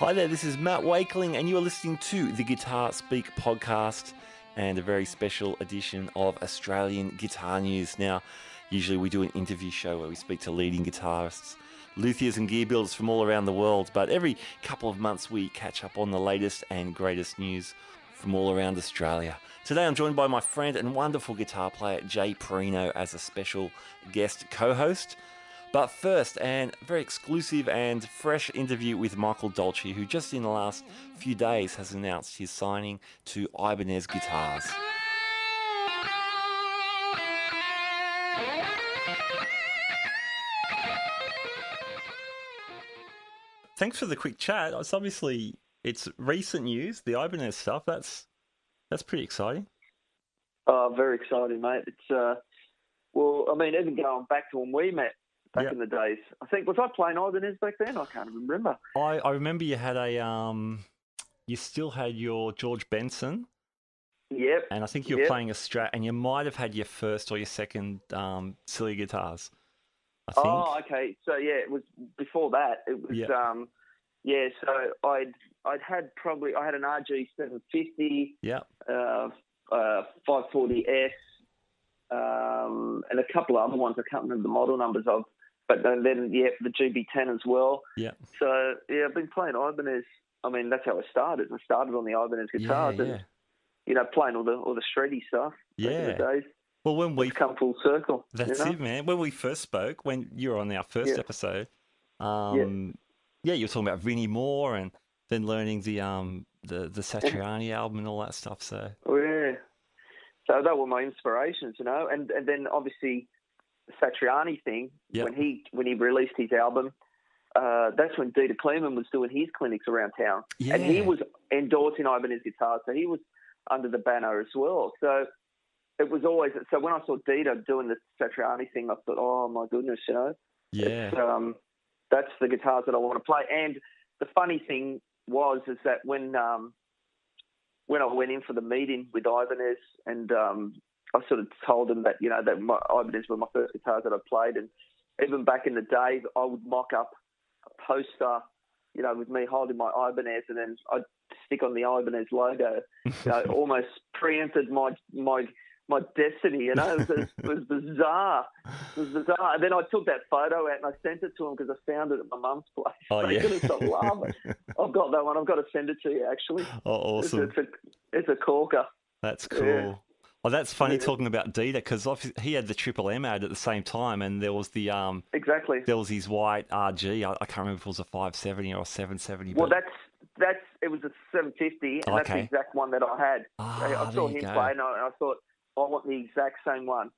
Hi there, this is Matt Wakeling, and you are listening to the Guitar Speak podcast and a very special edition of Australian Guitar News. Now, usually we do an interview show where we speak to leading guitarists, luthiers and gear builders from all around the world, but every couple of months we catch up on the latest and greatest news from all around Australia. Today I'm joined by my friend and wonderful guitar player Jay Parrino as a special guest co-host. But first, a very exclusive and fresh interview with Michael Dolce, who just in the last few days has announced his signing to Ibanez Guitars. Thanks for the quick chat. It's recent news, the Ibanez stuff. That's pretty exciting. Oh, very exciting, mate. It's even going back to when we met. Back in the days. I think, was I playing Ibanez back then? I can't even remember. I remember you had you still had your George Benson. Yep. And I think you were playing a Strat, and you might have had your first or your second Cillia Guitars, I think. Oh, okay. So, it was before that. It was, so I had an RG 750. Yeah. 540S, and a couple of other ones I can't remember the model numbers of. But then, the GB10 as well. Yeah. So, I've been playing Ibanez. I mean, that's how I started. I started on the Ibanez guitars and, playing all the shreddy stuff back in the days. Well, when we come full circle. That's it, man. When we first spoke, when you were on our first episode, you were talking about Vinnie Moore and then learning the Satriani album and all that stuff. So. Oh, yeah. So that were my inspirations, and then obviously the Satriani thing, when he released his album, that's when Dieter Kleemann was doing his clinics around town. Yeah. And he was endorsing Ibanez Guitars, so he was under the banner as well. So it was always, so when I saw Dieter doing the Satriani thing, I thought, oh my goodness, Yeah. That's the guitars that I want to play. And the funny thing is that when I went in for the meeting with Ibanez, and I sort of told them that, that my Ibanez were my first guitars that I played. And even back in the day, I would mock up a poster, with me holding my Ibanez, and then I'd stick on the Ibanez logo. Almost preempted my destiny, It was bizarre. It was bizarre. And then I took that photo out and I sent it to him because I found it at my mum's place. Oh, yeah. I love it. I've got that one. I've got to send it to you, actually. Oh, awesome. It's a corker. That's cool. Yeah. Well, that's funny talking about Dieter, because he had the Triple M ad at the same time, and there was the exactly. There was his white RG. I can't remember if it was a 570 or a 770. Well, it was a 750, and that's the exact one that I had. I saw him play, and I thought, I want the exact same one.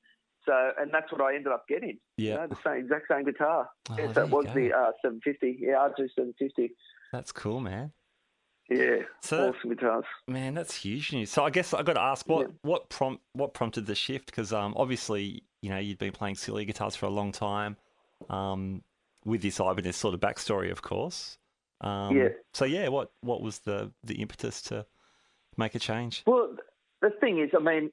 So, and that's what I ended up getting. Yeah, the exact same guitar. Oh, so it was the 750. Yeah, RG 750. That's cool, man. Yeah, awesome guitars. Man, that's huge news. So I guess I got to ask, what prompted the shift? Because obviously, you'd been playing Cillia Guitars for a long time, with this Ibanez sort of backstory, of course. So what was the impetus to make a change? Well, the thing is,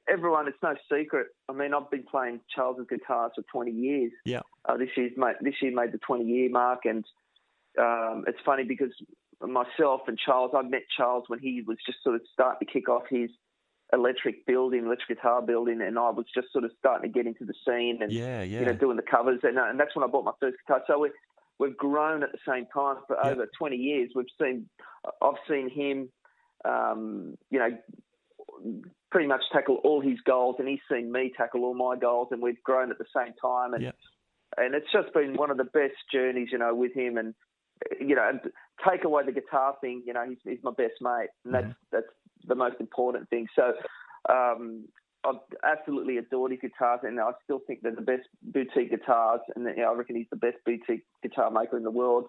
everyone, it's no secret. I've been playing Charles's guitars for 20 years. Yeah. This year made the 20-year mark, and it's funny because myself and Charles, I met Charles when he was just sort of starting to kick off his electric guitar building, and I was just sort of starting to get into the scene and doing the covers, and that's when I bought my first guitar. So we've grown at the same time for over 20 years. I've seen him, pretty much tackle all his goals, and he's seen me tackle all my goals, and we've grown at the same time, and it's just been one of the best journeys, with him, and and take away the guitar thing, he's my best mate, and that's the most important thing. So I've absolutely adored his guitars, and I still think they're the best boutique guitars, and I reckon he's the best boutique guitar maker in the world,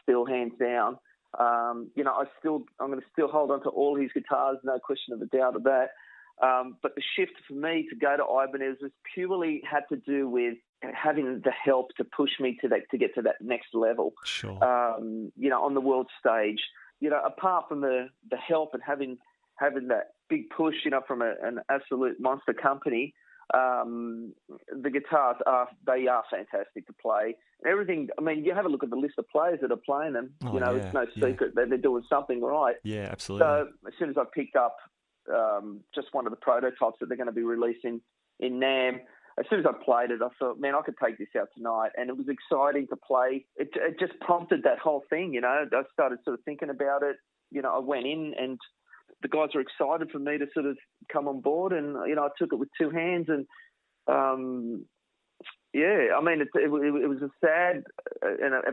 still hands down. I'm going to still hold on to all his guitars, no question of a doubt of that. But the shift for me to go to Ibanez was purely had to do with having the help to push me to get to that next level. Sure. On the world stage, apart from the help and having that big push, from an absolute monster company, the guitars are fantastic to play. Everything. I mean, you have a look at the list of players that are playing them. Oh, You know, it's no secret that they're doing something right. Yeah, absolutely. So as soon as I picked up just one of the prototypes that they're going to be releasing in NAMM, as soon as I played it, I thought, man, I could take this out tonight. And it was exciting to play. It just prompted that whole thing, you know. I started sort of thinking about it. You know, I went in and the guys were excited for me to sort of come on board. And, you know, I took it with two hands. And, I mean, it was a sad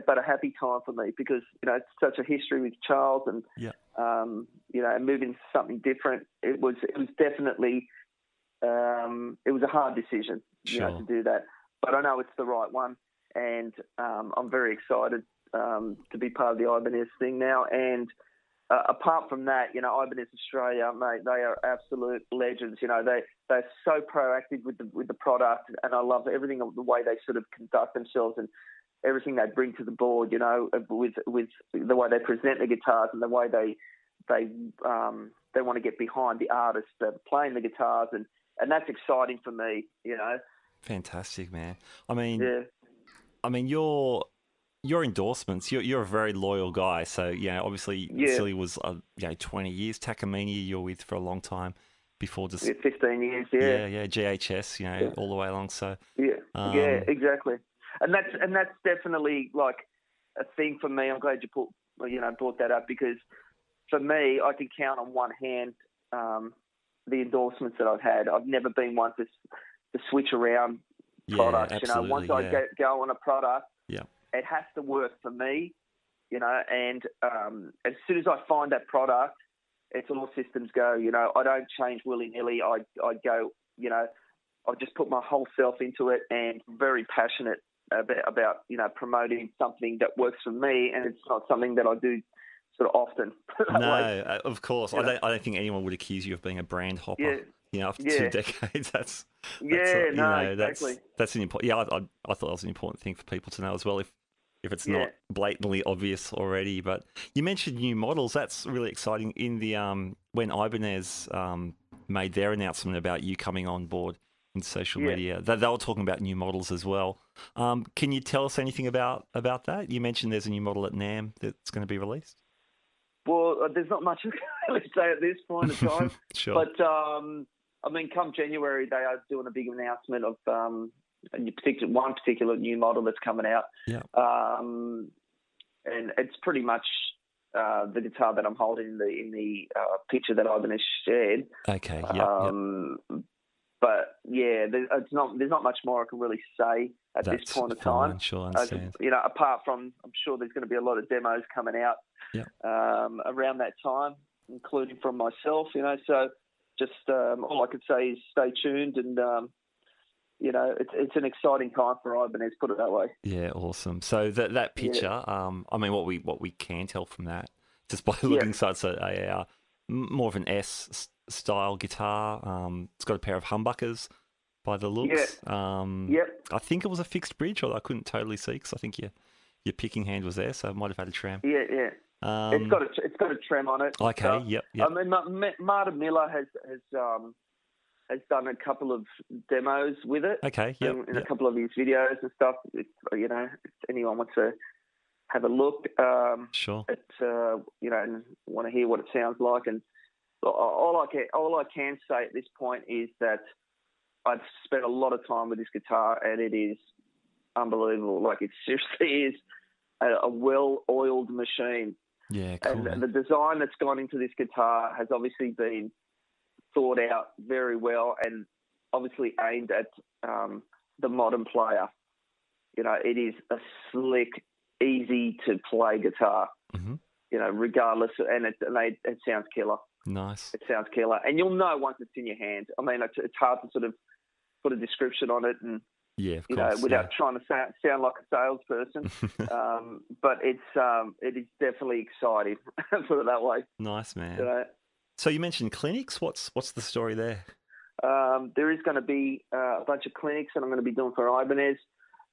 but a happy time for me because, you know, it's such a history with Charles and, you know, moving to something different. It was definitely... it was a hard decision, you know, to do that. But I know it's the right one, and I'm very excited to be part of the Ibanez thing now. And apart from that, you know, Ibanez Australia, mate, they are absolute legends. You know, they're so proactive with the product, and I love everything, the way they sort of conduct themselves and everything they bring to the board. You know, with the way they present the guitars and the way they want to get behind the artists that are playing the guitars and that's exciting for me, you know. Fantastic, man. I mean, your endorsements. You're a very loyal guy. So obviously, Cillia was 20 years. Takamine, you're with for a long time before just 15 years. Yeah. GHS, all the way along. So exactly. And that's definitely like a thing for me. I'm glad you brought that up because for me, I can count on one hand. The endorsements that I've had, I've never been one to switch around products. Absolutely, you know, once I go on a product, it has to work for me. You know, and as soon as I find that product, it's all systems go. You know, I don't change willy nilly. I go. You know, I just put my whole self into it, and very passionate about promoting something that works for me, and it's not something that I do sort of often. No, of course. I don't think anyone would accuse you of being a brand hopper. After 2 decades, that's exactly. That's an important. I thought that was an important thing for people to know as well. If it's not blatantly obvious already, but you mentioned new models. That's really exciting. In the when Ibanez made their announcement about you coming on board in social media, they were talking about new models as well. Can you tell us anything about that? You mentioned there's a new model at NAMM that's going to be released. Well, there's not much I can really say at this point in time. Sure. But, I mean, come January, they are doing a big announcement of one particular new model that's coming out. Yeah. And it's pretty much the guitar that I'm holding in the picture that Ibanez shared. Okay, But, there's not much more I can really say at this point in time. Sure, I understand. Apart from, I'm sure there's going to be a lot of demos coming out around that time, including from myself, so just all I could say is stay tuned and, it's an exciting time for Ibanez, put it that way. Yeah, awesome. So that picture, I mean, what we can tell from that, just by looking, so it's a more of an S style guitar. It's got a pair of humbuckers by the looks. I think it was a fixed bridge, although I couldn't totally see because I think your picking hand was there, so it might have had a trem. It's got a trem on it. Okay. Yep. I mean, Martin Miller has done a couple of demos with it. Okay. Yep. In a couple of his videos and stuff. If anyone wants to have a look, sure. And want to hear what it sounds like, and all I can say at this point is that I've spent a lot of time with this guitar, and it is unbelievable. Like, it seriously is a well-oiled machine. Yeah, cool. And the design that's gone into this guitar has obviously been thought out very well, and obviously aimed at the modern player. It is a slick, easy to play guitar. Mm-hmm. Regardless, and it sounds killer. Nice. It sounds killer, and you'll know once it's in your hand. I mean, it's hard to sort of put a description on it, and of course, without trying to sound like a salesperson. But it is definitely exciting. Put it that way. Nice, man. So you mentioned clinics. What's the story there? There is going to be a bunch of clinics that I'm going to be doing for Ibanez.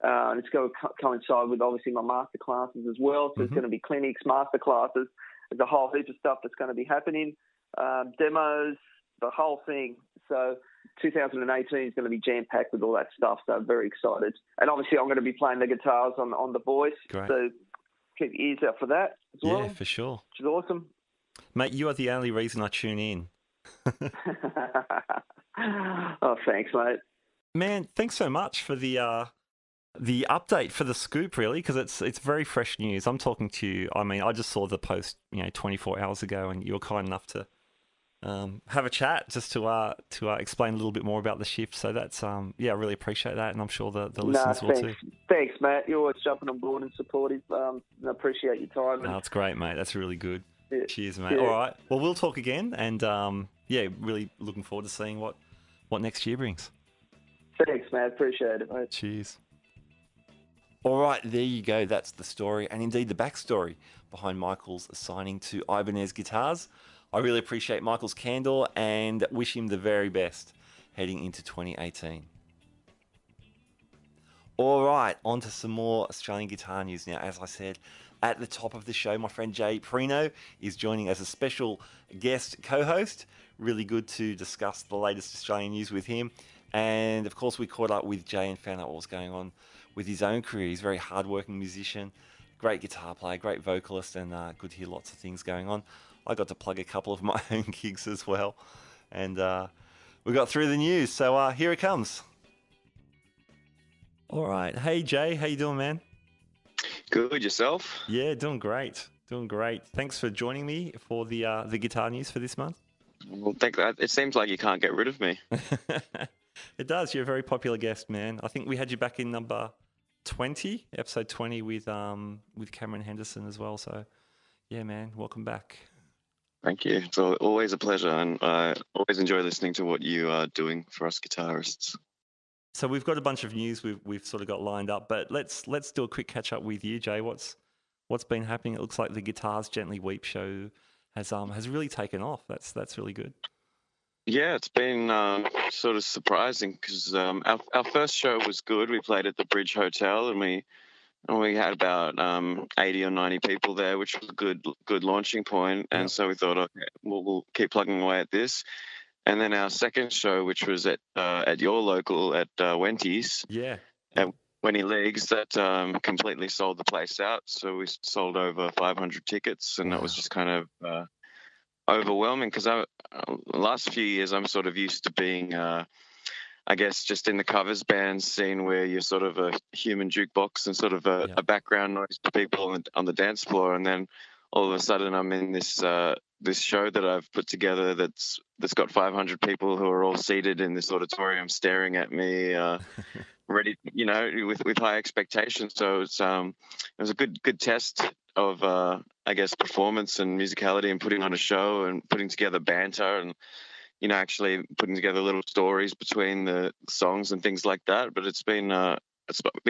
And it's going to coincide with obviously my master classes as well. So there's going to be clinics, master classes. There's a whole heap of stuff that's going to be happening. Demos, the whole thing. So 2018 is going to be jam-packed with all that stuff, so I'm very excited. And obviously I'm going to be playing the guitars on the voice, Great. so keep your ears out for that as well. Yeah, for sure. Which is awesome. Mate, you are the only reason I tune in. Oh, thanks, mate. Man, thanks so much for the update, for the scoop, really, because it's very fresh news. I'm talking to you. I mean, I just saw the post, 24 hours ago, and you were kind enough to have a chat just to explain a little bit more about the shift. So that's I really appreciate that, and I'm sure the listeners will too. Thanks, Matt. You're always jumping on board and supportive. I appreciate your time. No, that's great, mate. That's really good. Yeah. Cheers, mate. Yeah. All right. Well, we'll talk again, and really looking forward to seeing what next year brings. Thanks, Matt. Appreciate it, mate. Cheers. All right, there you go. That's the story, and indeed the backstory behind Michael's signing to Ibanez Guitars. I really appreciate Michael's candor and wish him the very best heading into 2018. All right, on to some more Australian guitar news now. As I said at the top of the show, my friend Jay Parrino is joining as a special guest co-host. Really good to discuss the latest Australian news with him. And of course, we caught up with Jay and found out what was going on with his own career. He's a very hardworking musician, great guitar player, great vocalist, and good to hear lots of things going on. I got to plug a couple of my own gigs as well. And we got through the news, so here it comes. All right. Hey, Jay, how you doing, man? Good, yourself? Yeah, doing great. Doing great. Thanks for joining me for the guitar news for this month. Well, it seems like you can't get rid of me. It does. You're a very popular guest, man. I think we had you back in number 20, episode 20 with Cameron Henderson as well. So, yeah, man, welcome back. Thank you. It's always a pleasure, and I always enjoy listening to what you are doing for us guitarists. So we've got a bunch of news we've sort of got lined up, but let's do a quick catch up with you, Jay. What's been happening? It looks like the Guitars Gently Weep show has really taken off. That's really good. Yeah, it's been sort of surprising because our first show was good. We played at the Bridge Hotel, and we had about 80 or 90 people there, which was a good launching point. And Yep. so we thought, okay, we'll keep plugging away at this. And then our second show, which was at your local at Wenty's, at Wenty Leagues, that completely sold the place out. So we sold over 500 tickets, and that was just kind of overwhelming because the last few years I'm sort of used to being, I guess, just in the covers band scene where you're sort of a human jukebox and sort of a background noise to people on the dance floor, and then all of a sudden I'm in this show that I've put together that's got 500 people who are all seated in this auditorium staring at me, ready, with high expectations. So it was a good test of I guess performance and musicality and putting on a show and putting together banter and actually putting together little stories between the songs and things like that. But it's been a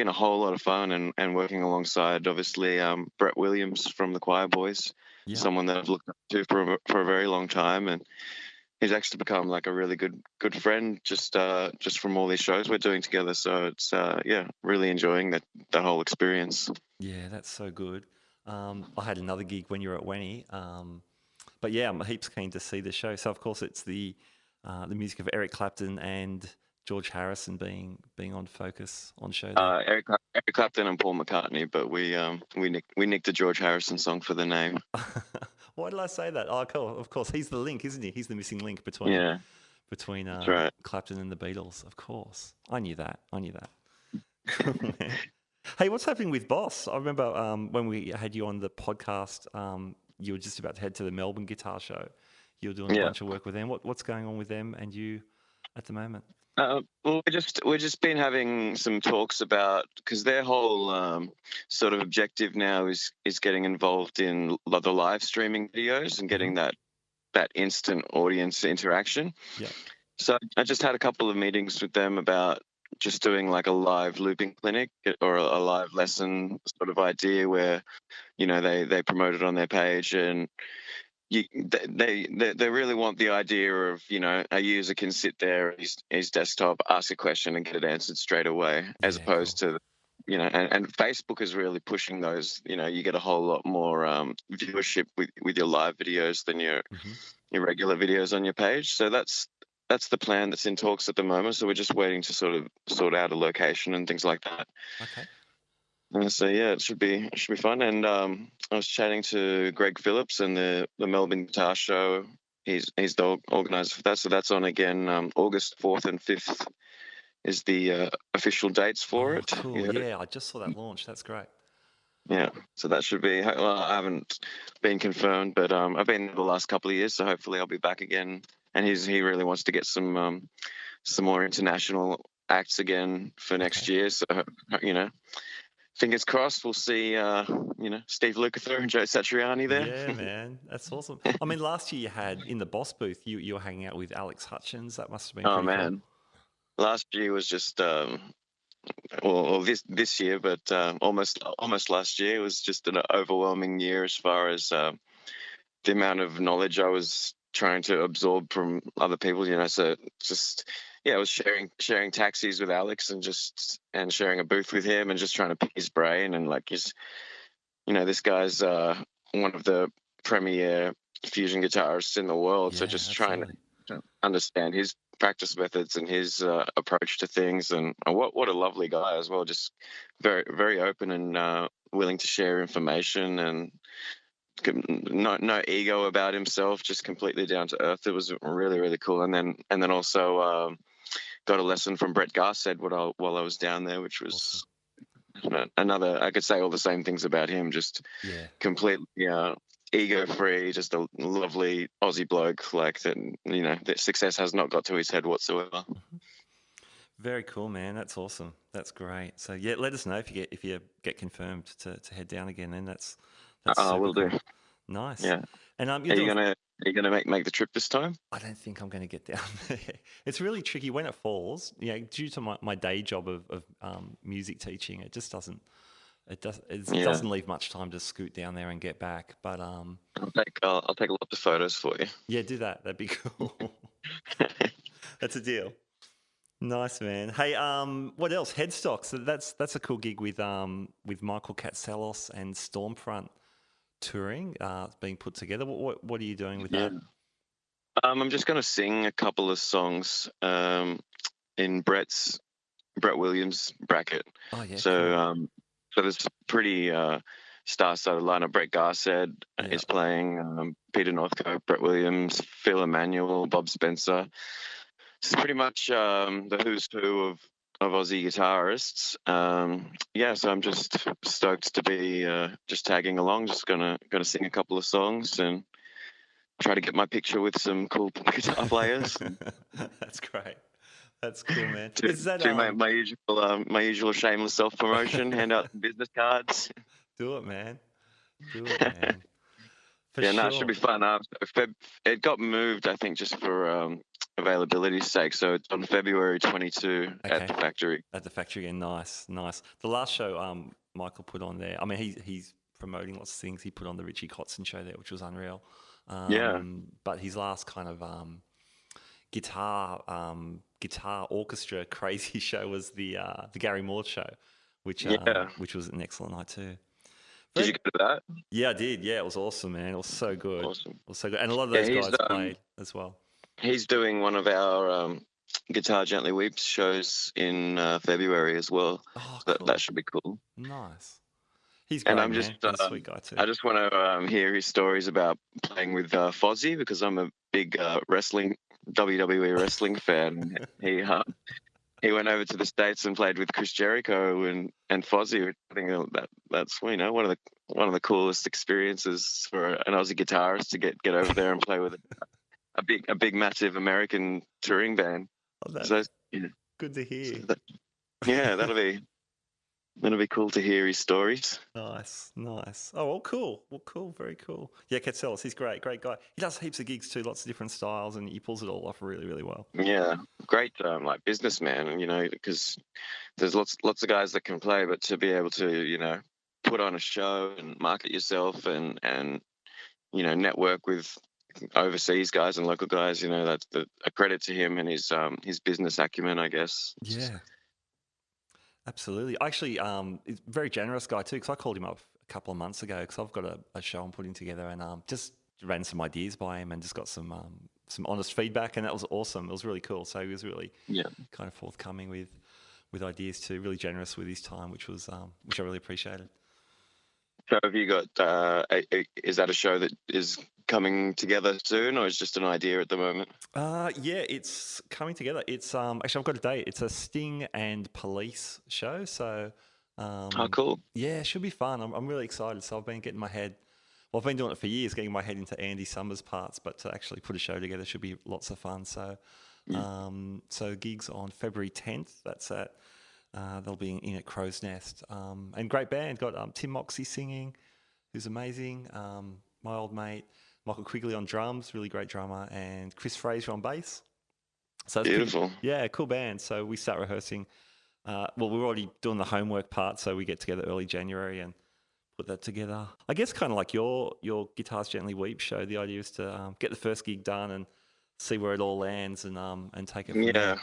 whole lot of fun and working alongside, obviously, Brett Williams from the Choir Boys, someone that I've looked up to for a very long time, and he's actually become like a really good friend just from all these shows we're doing together. So it's really enjoying that whole experience. Yeah, that's so good. I had another gig when you were at Wenny, but yeah, I'm heaps keen to see the show. So of course it's the music of Eric Clapton and George Harrison being on focus on show. Eric Clapton and Paul McCartney, but we nicked the George Harrison song for the name. Why did I say that? Oh, cool. Of course, he's the link, isn't he? He's the missing link between right. Clapton and the Beatles. Of course, I knew that. Hey, what's happening with Boss? I remember when we had you on the podcast, you were just about to head to the Melbourne Guitar Show. You were doing a bunch of work with them. What's going on with them and you at the moment? Well, we're just been having some talks about, because their whole sort of objective now is getting involved in the live streaming videos and getting that instant audience interaction. Yeah. So I just had a couple of meetings with them about just doing like a live looping clinic or a live lesson sort of idea where, they promote it on their page, and they really want the idea of, a user can sit there at his desktop, ask a question and get it answered straight away, as opposed to, and Facebook is really pushing those, you get a whole lot more viewership with your live videos than your regular videos on your page. So that's that's the plan that's in talks at the moment. So we're just waiting to sort of sort out a location and things like that. Okay. And so yeah, it should be fun. And I was chatting to Greg Phillips and the Melbourne Guitar Show. He's the organizer for that. So that's on again August 4th and 5th is the official dates for it. Cool. Yeah, I just saw that launch. That's great. Yeah, so that should be. Well, I haven't been confirmed, but I've been there the last couple of years, so hopefully I'll be back again. And he really wants to get some more international acts again for next year. So fingers crossed, we'll see. Steve Lukather and Joe Satriani there. Yeah, man, that's awesome. I mean, last year you had in the Boss booth, you were hanging out with Alex Hutchins. That must have been pretty man. Cool. Last year was just. Or this year, but almost last year was just an overwhelming year as far as the amount of knowledge I was trying to absorb from other people. So just I was sharing taxis with Alex and sharing a booth with him and just trying to pick his brain and this guy's one of the premier fusion guitarists in the world. So just trying to understand his practice methods and his approach to things, and what a lovely guy as well. Just very, very open and willing to share information, and no ego about himself, just completely down to earth. It was really, really cool. And then also got a lesson from Brett Garsed while I was down there, which was another. I could say all the same things about him, just completely ego-free, just a lovely Aussie bloke like that. That success has not got to his head whatsoever. Very cool, man. That's awesome. That's great. So yeah, let us know if you get confirmed to head down again. Then that's will cool. do. Nice. Yeah. And are you gonna make the trip this time? I don't think I'm going to get down there. It's really tricky when it falls. Due to my day job of music teaching, it just doesn't. It doesn't leave much time to scoot down there and get back. But I'll take lots of photos for you. Yeah, do that. That'd be cool. That's a deal. Nice, man. Hey, what else? Headstock. So that's a cool gig with Michael Kamzelas and Stormfront touring. It's being put together. What are you doing with that? I'm just going to sing a couple of songs in Brett Williams' bracket. Oh yeah. So cool. So there's a pretty star-studded lineup. Brett Garsed is playing, Peter Northcote, Brett Williams, Phil Emmanuel, Bob Spencer. It's pretty much the who's who of Aussie guitarists. So I'm just stoked to be just tagging along. Just gonna sing a couple of songs and try to get my picture with some cool guitar players. That's great. That's cool, man. My usual shameless self-promotion, hand out some business cards. Do it, man. For sure. No, it should be fun. It got moved, I think, just for availability's sake. So it's on February 22 at the factory. At the factory again. Nice. The last show Michael put on there, I mean, he's promoting lots of things. He put on the Richie Kotzen show there, which was unreal. But his last kind of guitar orchestra crazy show was the Gary Moore show, which was an excellent night too. Did you go to that? Yeah, I did. Yeah, it was awesome, man. It was so good. Awesome. It was so good, and a lot of those guys played as well. He's doing one of our Guitar Gently Weeps shows in February as well. Oh, so cool. That should be cool. Nice. He's great, and He's a sweet guy too. I just want to hear his stories about playing with Fozzy, because I'm a big WWE wrestling fan. He went over to the States and played with Chris Jericho and Fozzy. I think that's one of the coolest experiences for an Aussie guitarist to get over there and play with a big massive American touring band. Oh, that's good to hear. That'll be cool to hear his stories. Nice. Oh, well, cool. Very cool. Yeah, Kamzelas, he's great guy. He does heaps of gigs too, lots of different styles, and he pulls it all off really, really well. Yeah, great, businessman, because there's lots of guys that can play, but to be able to, put on a show and market yourself and network with overseas guys and local guys, that's a credit to him and his business acumen, I guess. Yeah. Absolutely. Actually, he's a very generous guy too, because I called him up a couple of months ago because I've got a show I'm putting together, and just ran some ideas by him and just got some some honest feedback, and that was awesome. It was really cool. So he was really kind of forthcoming with ideas too. Really generous with his time, which I really appreciated. So have you got? Is that a show that is coming together soon, or is it just an idea at the moment? Yeah, it's coming together. It's actually I've got a date. It's a Sting and Police show. So Cool. Yeah, it should be fun. I'm really excited. So I've been getting my head. Well, I've been doing it for years, getting my head into Andy Summers' parts, but to actually put a show together should be lots of fun. So, so gigs on February 10th. That's at. They'll be in at Crow's Nest. And great band. Got Tim Moxey singing, who's amazing. My old mate Michael Quigley on drums, really great drummer, and Chris Fraser on bass. So it's beautiful. Cool band. So we start rehearsing. Well, we're already doing the homework part, so we get together early January and put that together. I guess kind of like your Guitars Gently Weep show. The idea is to get the first gig done and see where it all lands and take it from there.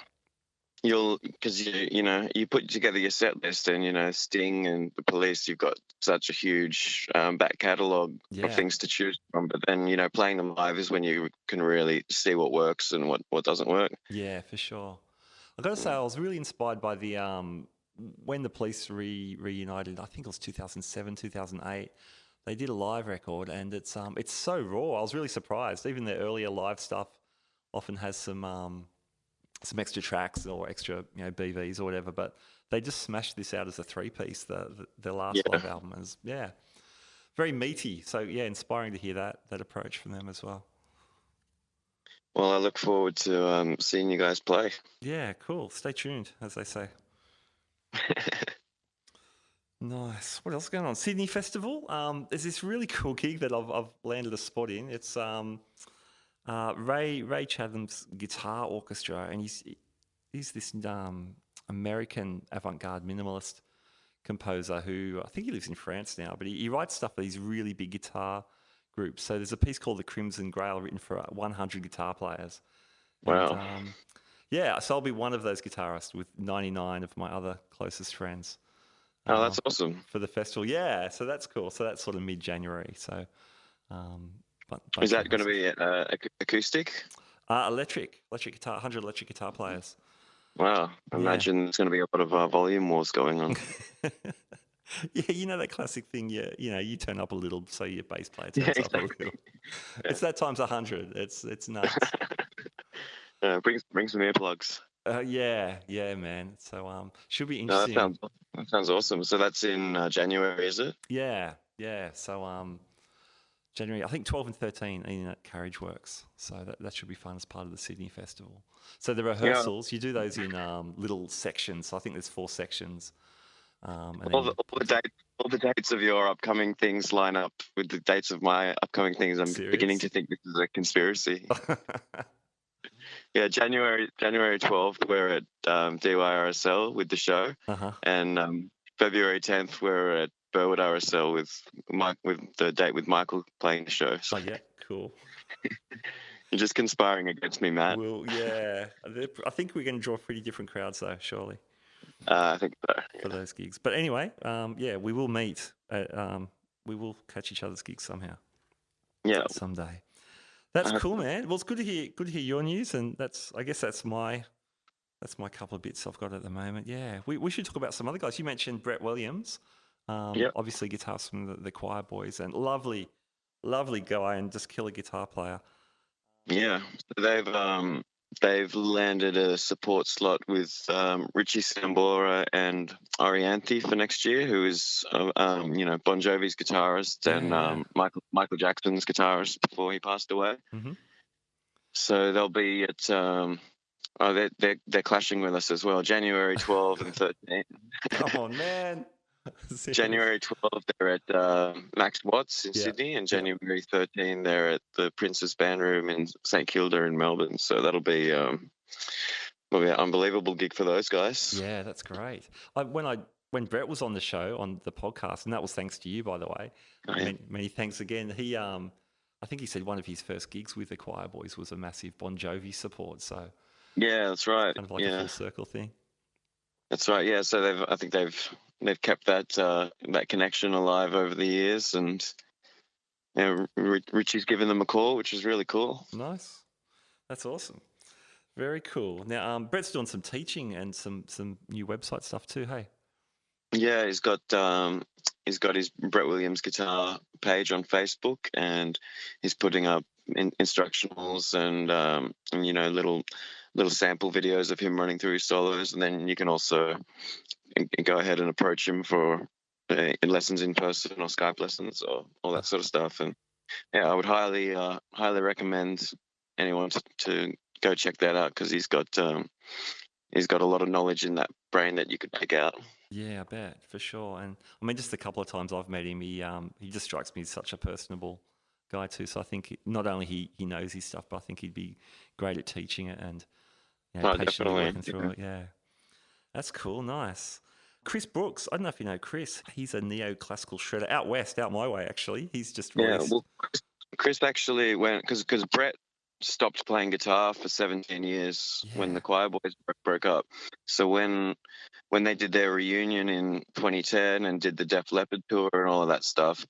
Because you put together your set list, and Sting and the Police, you've got such a huge back catalogue of things to choose from. But then playing them live is when you can really see what works and what doesn't work. Yeah, for sure. I've got to say, I was really inspired by the when the Police reunited. I think it was 2007, 2008. They did a live record, and it's so raw. I was really surprised. Even their earlier live stuff often has some extra tracks or extra BVs or whatever, but they just smashed this out as a 3-piece. The last live album is very meaty. So inspiring to hear that approach from them as well. Well, I look forward to seeing you guys play. Yeah, cool. Stay tuned, as they say. Nice. What else is going on? Sydney Festival. There's this really cool gig that I've landed a spot in. It's Ray Chatham's Guitar Orchestra, and he's this American avant-garde minimalist composer who I think he lives in France now, but he writes stuff for these really big guitar groups. So there's a piece called The Crimson Grail written for 100 guitar players. Wow. And, so I'll be one of those guitarists with 99 of my other closest friends. Oh, that's awesome. For the festival. Yeah, so that's cool. So that's sort of mid-January. So, is that going to be acoustic? Electric guitar, 100 electric guitar players. Wow. I imagine there's going to be a lot of volume wars going on. Yeah, that classic thing. You turn up a little, so your bass player turns up a little. It's that times 100. It's nuts. Bring some earplugs. Yeah, man. So should be interesting. That sounds awesome. So that's in January, is it? Yeah. So January, I think 12 and 13 in at Carriage Works. So that should be fun as part of the Sydney Festival. So the rehearsals, you do those in little sections. So I think there's 4 sections. And all the dates of your upcoming things line up with the dates of my upcoming things. I'm beginning to think this is a conspiracy. Yeah, January 12th we're at DYRSL with the show, and February 10th we're at Burwood RSL with the date with Michael playing the show. So. Oh yeah, cool. You're just conspiring against me, Matt. Well, yeah, I think we're going to draw pretty different crowds though, surely. I think so. For those gigs, but anyway, we will meet. We will catch each other's gigs somehow. Yeah, someday. That's cool, man. Well, it's good to hear your news, and I guess that's my couple of bits I've got at the moment. Yeah, we should talk about some other guys. You mentioned Brett Williams, obviously guitarist from the Choir Boys, and lovely guy and just killer guitar player. Yeah, they've landed a support slot with Richie Sambora and Orianthi for next year, who is Bon Jovi's guitarist and Michael Jackson's guitarist before he passed away. Mm-hmm. So they'll be at they're clashing with us as well. January 12 and 13. Come on, man. January 12 they're at Max Watts in Sydney, and January 13 they're at the Prince's Band Room in St Kilda in Melbourne. So that'll be an unbelievable gig for those guys. Yeah, that's great. When Brett was on the show, on the podcast, and that was thanks to you, by the way. Many thanks again. He I think he said one of his first gigs with the Choir Boys was a massive Bon Jovi support. So yeah, that's right. Kind of like a full circle thing. That's right. Yeah, so I think they've kept that connection alive over the years, and Richie's given them a call, which is really cool. Nice. That's awesome. Very cool. Now, Brett's doing some teaching and some new website stuff too. Hey. Yeah, he's got his Brett Williams guitar page on Facebook, and he's putting up instructionals and little sample videos of him running through his solos, and then you can also go ahead and approach him for lessons in person or Skype lessons or all that sort of stuff. And yeah, I would highly recommend anyone to go check that out, because he's got a lot of knowledge in that brain that you could pick out. Yeah, I bet, for sure. And I mean, just a couple of times I've met him, he just strikes me as such a personable guy too. So I think not only he knows his stuff, but I think he'd be great at teaching it and patiently working through it. Yeah, that's cool. Nice. Chris Brooks, I don't know if you know Chris. He's a neoclassical shredder out west, out my way actually. He's just released. Yeah, well, Chris actually went because Brett stopped playing guitar for 17 years when the Choir Boys broke up. So when they did their reunion in 2010 and did the Def Leppard tour and all of that stuff,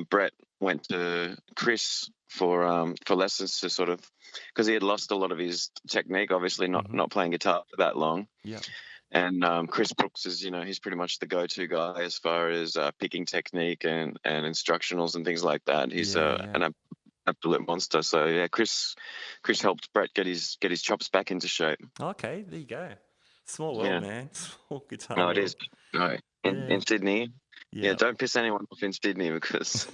Brett went to Chris for lessons to sort of, because he had lost a lot of his technique, obviously not playing guitar for that long. Yeah. And Chris Brooks is, he's pretty much the go-to guy as far as picking technique and instructionals and things like that. He's an absolute monster. So yeah, Chris helped Brett get his chops back into shape. Okay, there you go. Small world, man. Small guitar. No, world. it is. No, in Sydney. Yeah, don't piss anyone off in Sydney, because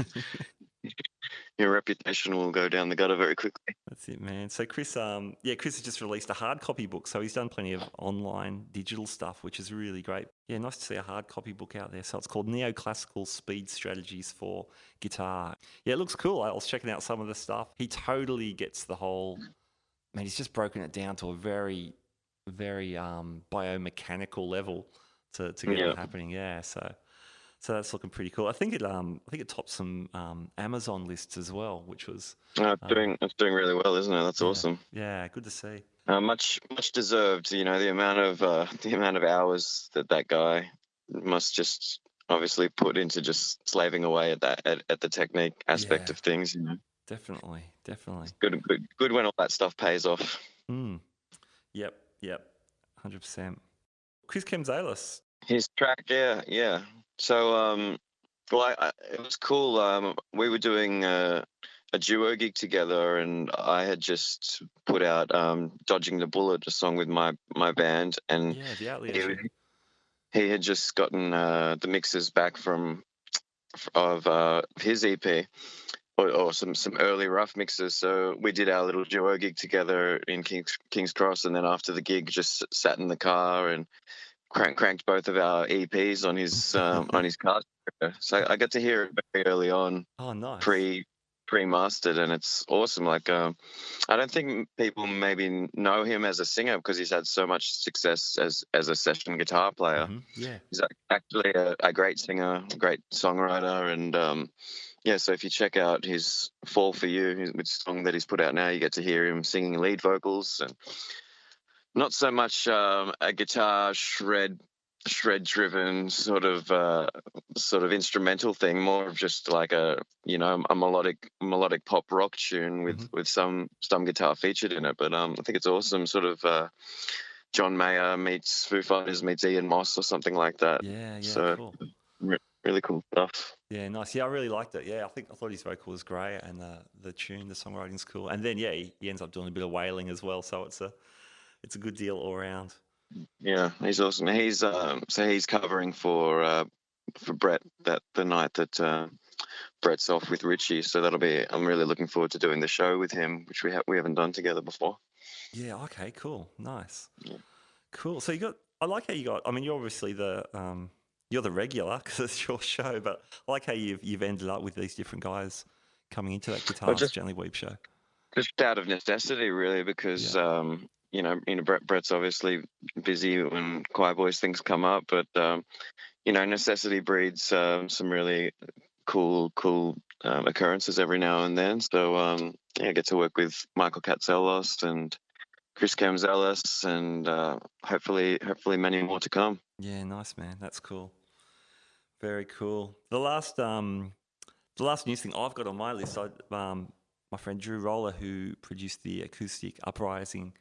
your reputation will go down the gutter very quickly. That's it, man. So Chris has just released a hard copy book. So he's done plenty of online digital stuff, which is really great. Yeah, nice to see a hard copy book out there. So it's called Neoclassical Speed Strategies for Guitar. Yeah, it looks cool. I was checking out some of the stuff. He totally gets the whole, man, he's just broken it down to a very, very biomechanical level to get it happening. Yeah, so that's looking pretty cool. I think it topped some Amazon lists as well, which was it's doing really well, isn't it? That's awesome. Yeah, good to see. Much deserved. The amount of hours that guy must just obviously put into just slaving away at the technique aspect of things. Definitely. It's good when all that stuff pays off. Yep, 100%. Chris Kamzelas. His track, yeah. So, it was cool. We were doing a duo gig together, and I had just put out "Dodging the Bullet," a song with my band, and the Outlier. He had just gotten the mixes back of his EP, or some early rough mixes. So we did our little duo gig together in King's Cross, and then after the gig, just sat in the car and cranked both of our EPs on his car. So I got to hear it very early on. Oh, nice. Pre-mastered, and it's awesome. Like, I don't think people maybe know him as a singer because he's had so much success as a session guitar player. Mm-hmm. Yeah, he's actually a great singer, great songwriter, and so if you check out his "Fall for You," which song that he's put out now, you get to hear him singing lead vocals, and not so much a guitar shred driven sort of instrumental thing, more of just like a melodic pop rock tune with some guitar featured in it. But I think it's awesome, sort of John Mayer meets Foo Fighters meets Ian Moss or something like that. Yeah, so cool. Really cool stuff. Yeah, nice. Yeah, I really liked it. Yeah, I thought his vocal was great, and the tune, the songwriting's cool. And then he ends up doing a bit of wailing as well, so it's a good deal all around. Yeah, he's awesome. He's he's covering for Brett the night that Brett's off with Richie. So I'm really looking forward to doing the show with him, which we haven't done together before. Yeah. Okay. Cool. Nice. Yeah. Cool. So I like how I mean, you're obviously you're the regular because it's your show, but I like how you've ended up with these different guys coming into that Guitarist Gently Weep show. Just out of necessity, really, because Brett's obviously busy when Choir Boys things come up, but necessity breeds some really cool occurrences every now and then. So I get to work with Michael Katzelos and Chris Kamzelas, and hopefully many more to come. Yeah, nice, man. That's cool. Very cool. The last news thing I've got on my list, my friend Drew Roller, who produced the acoustic Uprising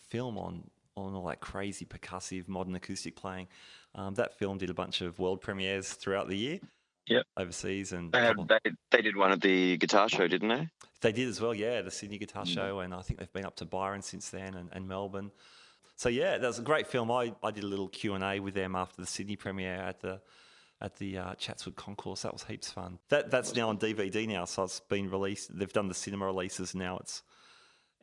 film on all that crazy percussive modern acoustic playing. That film did a bunch of world premieres throughout the year. Yep. Overseas, and they did one at the guitar show, didn't they? They did as well, yeah, the Sydney Guitar Show, and I think they've been up to Byron since then, and Melbourne. So yeah, that was a great film. I did a little Q&A with them after the Sydney premiere at the Chatswood Concourse. That was heaps fun. That's now on DVD now, so it's been released. They've done the cinema releases now. It's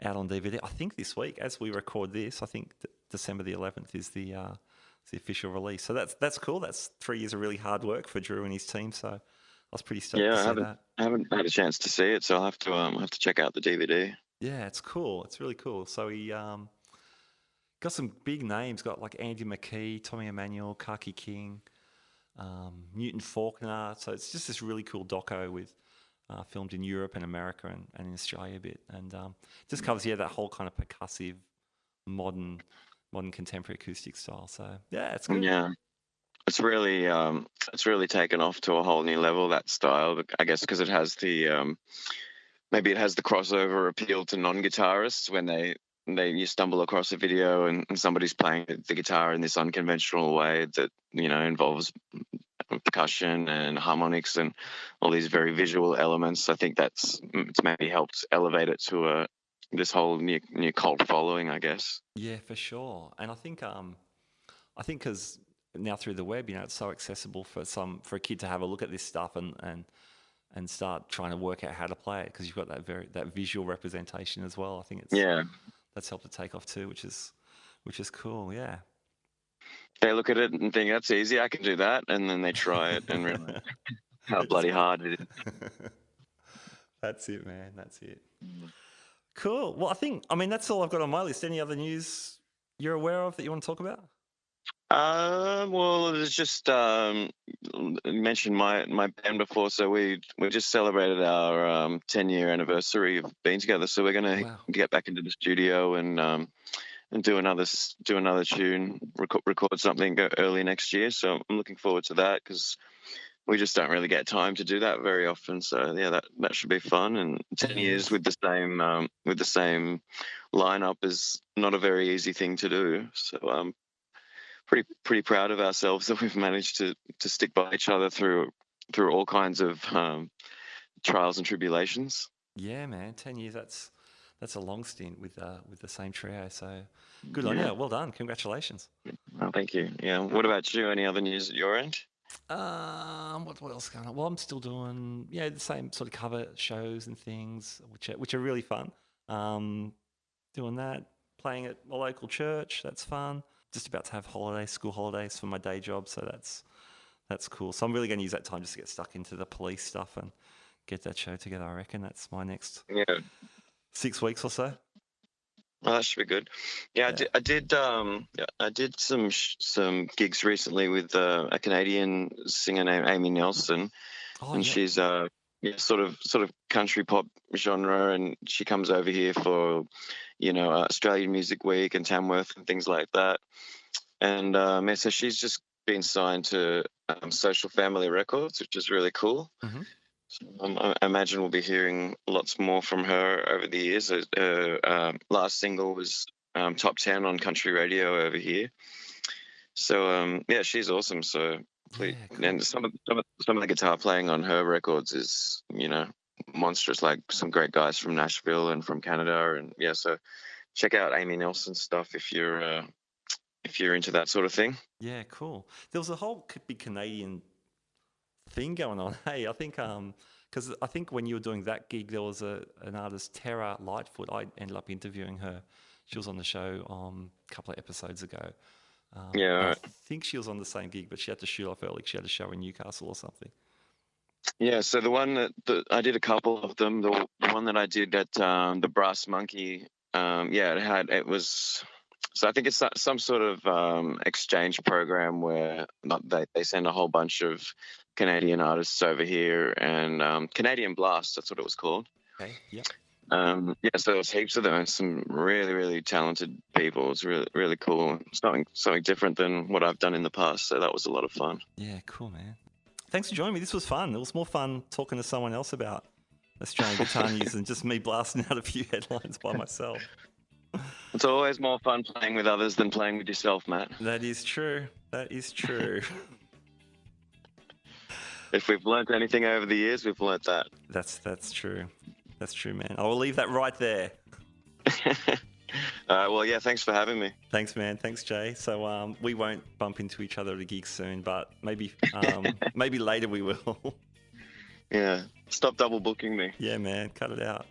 out on DVD. I think this week, as we record this, I think December the 11th is the official release. So that's cool. That's 3 years of really hard work for Drew and his team. So I was pretty stoked to see that. I haven't had a chance to see it, so I'll have to check out the DVD. Yeah, it's cool. It's really cool. So he got some big names. Got like Andy McKee, Tommy Emmanuel, Kaki King, Newton Faulkner. So it's just this really cool doco with filmed in Europe and America and in Australia a bit, and just covers that whole kind of percussive, modern contemporary acoustic style. So yeah, it's good. Yeah, it's really taken off to a whole new level, that style. I guess because it has the maybe it has the crossover appeal to non-guitarists when you stumble across a video and somebody's playing the guitar in this unconventional way that involves percussion and harmonics and all these very visual elements. I think it's maybe helped elevate it to this whole new cult following, I guess. Yeah, for sure. And I think because now through the web, it's so accessible for a kid to have a look at this stuff and start trying to work out how to play it, because you've got that visual representation as well. I think that's helped it take off too, which is cool. Yeah. They look at it and think, that's easy, I can do that, and then they try it and realize how bloody hard it is. That's it, man. That's it. Cool. Well, that's all I've got on my list. Any other news you're aware of that you want to talk about? Well, it was just mentioned my band before, so we just celebrated our 10-year anniversary of being together. So we're going to get back into the studio and do another tune, record something early next year. So I'm looking forward to that, because we just don't really get time to do that very often. So yeah, that should be fun. And 10 years with the same lineup is not a very easy thing to do. So I'm pretty proud of ourselves that we've managed to stick by each other through all kinds of trials and tribulations. Yeah, man, 10 years. That's a long stint with the same trio. So good on you. Well done. Congratulations. Oh, thank you. Yeah. What about you? Any other news at your end? What else is going on? Well, I'm still doing the same sort of cover shows and things, which are really fun. Doing that, playing at a local church. That's fun. Just about to have school holidays for my day job, so that's cool. So I'm really going to use that time just to get stuck into the police stuff and get that show together. I reckon that's my next 6 weeks or so. Oh, that should be good. Yeah, I did some gigs recently with a Canadian singer named Amy Nelson, she's sort of country pop genre, and she comes over here for Australian Music Week and Tamworth and things like that. And so she's just been signed to Social Family Records, which is really cool. Mm-hmm. I imagine we'll be hearing lots more from her over the years. Her last single was top 10 on country radio over here. So she's awesome. So cool. And some of the guitar playing on her records is monstrous. Like some great guys from Nashville and from Canada, and so check out Amy Nelson's stuff if you're into that sort of thing. Yeah, cool. There was a whole big Canadian thing going on. Hey, I think because I think when you were doing that gig, there was an artist, Tara Lightfoot. I ended up interviewing her. She was on the show a couple of episodes ago. Right. I think she was on the same gig, but she had to shoot off early. She had a show in Newcastle or something. Yeah, so the one that I did a couple of them. The one that I did at the Brass Monkey, it was. So I think it's some sort of exchange program where they send a whole bunch of Canadian artists over here, and Canadian Blast, that's what it was called. Okay, yeah. So there's heaps of them and some really, really talented people. It's really, really cool. Something different than what I've done in the past, so that was a lot of fun. Yeah, cool, man. Thanks for joining me. This was fun. It was more fun talking to someone else about Australian Guitar News than just me blasting out a few headlines by myself. It's always more fun playing with others than playing with yourself, Matt. That is true. That is true. If we've learnt anything over the years, we've learnt that. That's true. That's true, man. I will leave that right there. Well, yeah, thanks for having me. Thanks, man. Thanks, Jay. So we won't bump into each other at a gig soon, but maybe maybe later we will. Yeah. Stop double booking me. Yeah, man. Cut it out.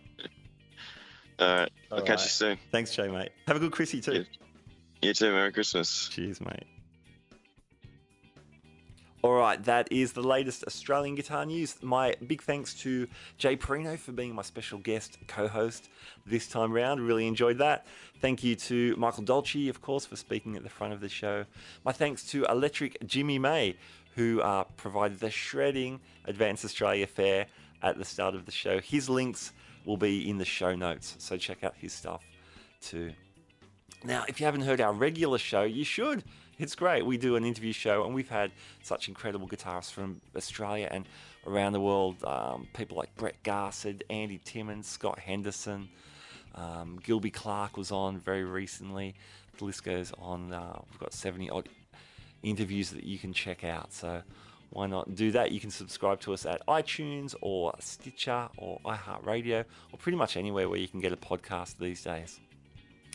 All right. I'll catch you soon. Thanks, Jay, mate. Have a good Chrissy too. You too. Merry Christmas. Cheers, mate. All right, that is the latest Australian guitar news. My big thanks to Jay Parrino for being my special guest co-host this time round. Really enjoyed that. Thank you to Michael Dolce, of course, for speaking at the front of the show. My thanks to Electric Jimmy May, who provided the shredding Advance Australia Fair at the start of the show. His links will be in the show notes, so check out his stuff too. Now, if you haven't heard our regular show, you should. It's great. We do an interview show, and we've had such incredible guitarists from Australia and around the world. People like Brett Garsed, Andy Timmons, Scott Henderson, Gilby Clark was on very recently. The list goes on. We've got 70-odd interviews that you can check out, so why not do that? You can subscribe to us at iTunes or Stitcher or iHeartRadio or pretty much anywhere where you can get a podcast these days.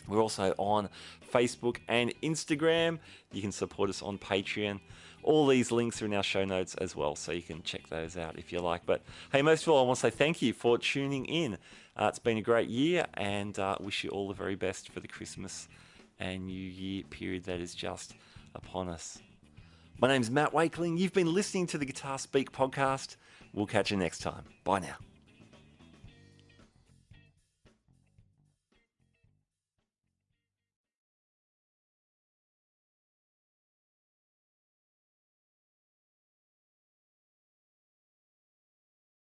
We're also on Facebook and Instagram. You can support us on Patreon. All these links are in our show notes as well, so you can check those out if you like. But hey, most of all, I want to say thank you for tuning in. It's been a great year, and wish you all the very best for the Christmas and New Year period that is just upon us. My name's Matt Wakeling. You've been listening to the Guitar Speak podcast. We'll catch you next time. Bye now.